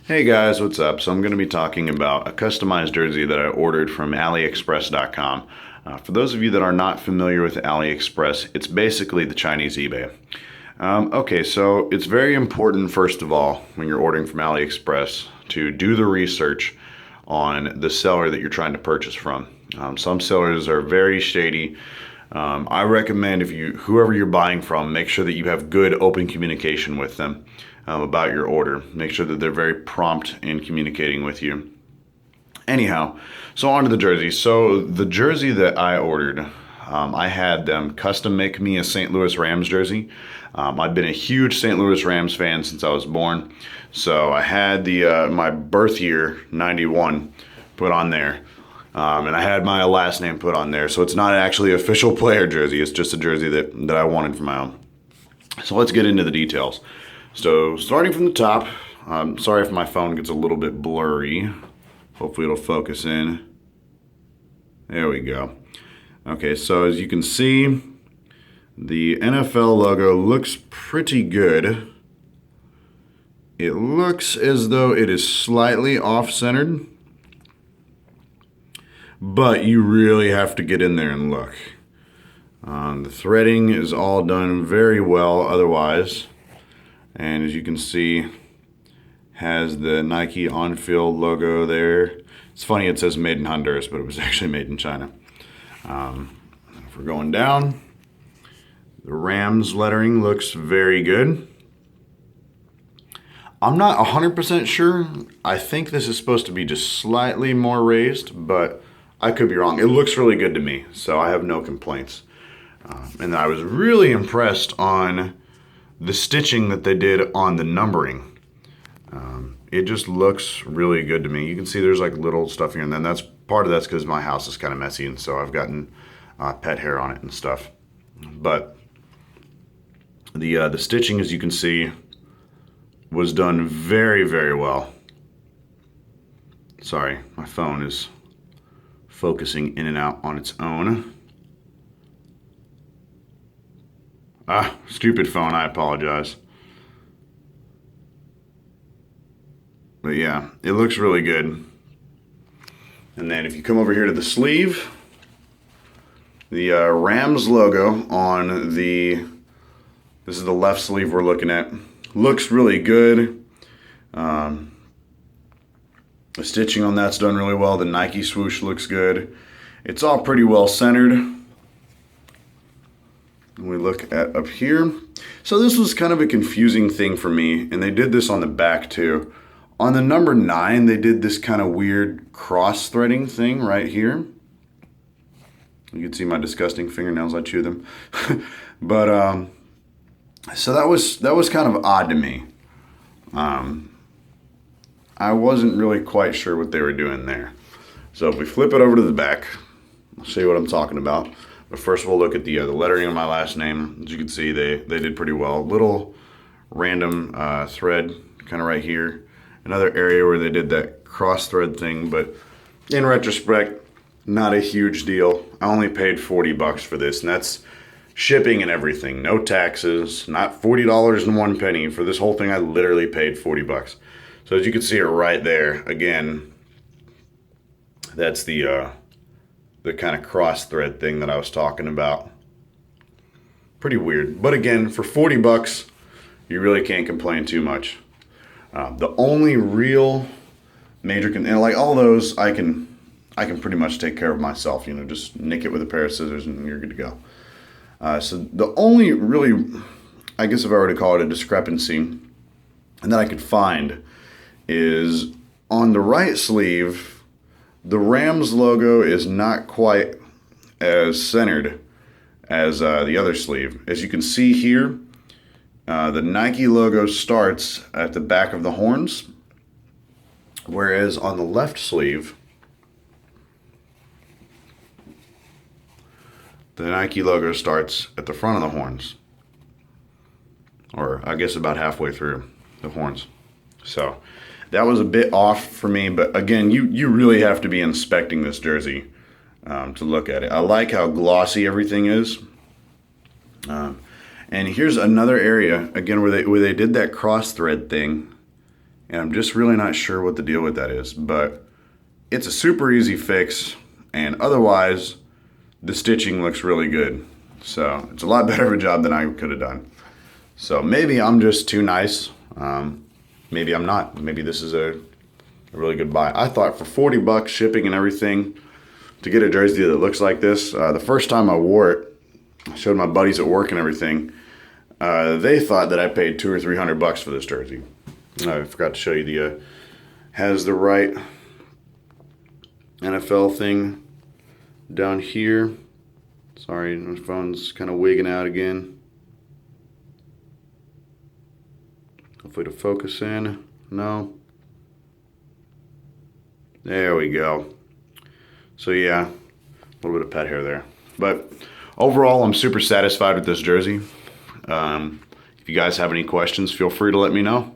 Hey guys, what's up? So I'm going to be talking about a customized jersey that I ordered from AliExpress.com. For those of you that are not familiar with AliExpress, it's basically the Chinese eBay. Okay, so it's very important, first of all, when you're ordering from AliExpress, to do the research on the seller that you're trying to purchase from. Some sellers are very shady. I recommend whoever you're buying from, make sure that you have good open communication with them about your order. Make sure that they're very prompt in communicating with you. Anyhow, so on to the jersey. So the jersey that I ordered, I had them custom make me a St. Louis Rams jersey. I've been a huge St. Louis Rams fan since I was born. So I had my birth year, 91, put on there. And I had my last name put on there. So it's not actually an official player jersey. It's just a jersey that I wanted for my own. So let's get into the details. So starting from the top, sorry if my phone gets a little bit blurry. Hopefully it'll focus in. There we go. Okay, so as you can see, the NFL logo looks pretty good. It looks as though it is slightly off-centered, but you really have to get in there and look. The threading is all done very well otherwise. And as you can see, has the Nike on-field logo there. It's funny it says made in Honduras, but it was actually made in China. If we're going down, the Rams lettering looks very good. I'm not 100% sure. I think this is supposed to be just slightly more raised, but I could be wrong. It looks really good to me, so I have no complaints. And I was really impressed on the stitching that they did on the numbering. It just looks really good to me. You can see there's like little stuff here, and then that's because my house is kind of messy, and so I've gotten pet hair on it and stuff. But the stitching, as you can see, was done very, very well. Sorry, my phone is focusing in and out on its own. Stupid phone, I apologize. But yeah, it looks really good. And then if you come over here to the sleeve, the Rams logo on this is the left sleeve we're looking at, looks really good. The stitching on that's done really well. The Nike swoosh looks good. It's all pretty well centered. We look at up here. So this was kind of a confusing thing for me, and they did this on the back too. On the number 9, they did this kind of weird cross-threading thing right here. You can see my disgusting fingernails, I chew them. But so that was kind of odd to me. I wasn't really quite sure what they were doing there. So if we flip it over to the back, I'll show you what I'm talking about. But first we'll look at the lettering of my last name. As you can see, they did pretty well. Little random thread kind of right here. Another area where they did that cross thread thing, but in retrospect, not a huge deal. I only paid 40 bucks for this, and that's shipping and everything. No taxes, not $40.01 for this whole thing. I literally paid 40 bucks. So as you can see it right there, again, that's the kind of cross thread thing that I was talking about. Pretty weird. But again, for 40 bucks, you really can't complain too much. The only real major, and like all those, I can pretty much take care of myself. You know, just nick it with a pair of scissors and you're good to go. So the only really, I guess if I were to call it a discrepancy, and that I could find, is on the right sleeve, the Rams logo is not quite as centered as the other sleeve. As you can see here, the Nike logo starts at the back of the horns, whereas on the left sleeve, the Nike logo starts at the front of the horns, or I guess about halfway through the horns. So that was a bit off for me, but again, you really have to be inspecting this jersey to look at it. I like how glossy everything is. And here's another area, again, where they did that cross thread thing. and I'm just really not sure what the deal with that is, but it's a super easy fix, and otherwise the stitching looks really good. So it's a lot better of a job than I could have done. So maybe I'm just too nice. Maybe I'm not. Maybe this is a really good buy. I thought for 40 bucks shipping and everything to get a jersey that looks like this, the first time I wore it, I showed my buddies at work and everything. They thought that I paid $200 or $300 for this jersey. I forgot to show you the has the right NFL thing down here. Sorry, my phone's kind of wigging out again. Hopefully to focus in. No. There we go. So yeah, a little bit of pet hair there. But overall, I'm super satisfied with this jersey. If you guys have any questions, feel free to let me know.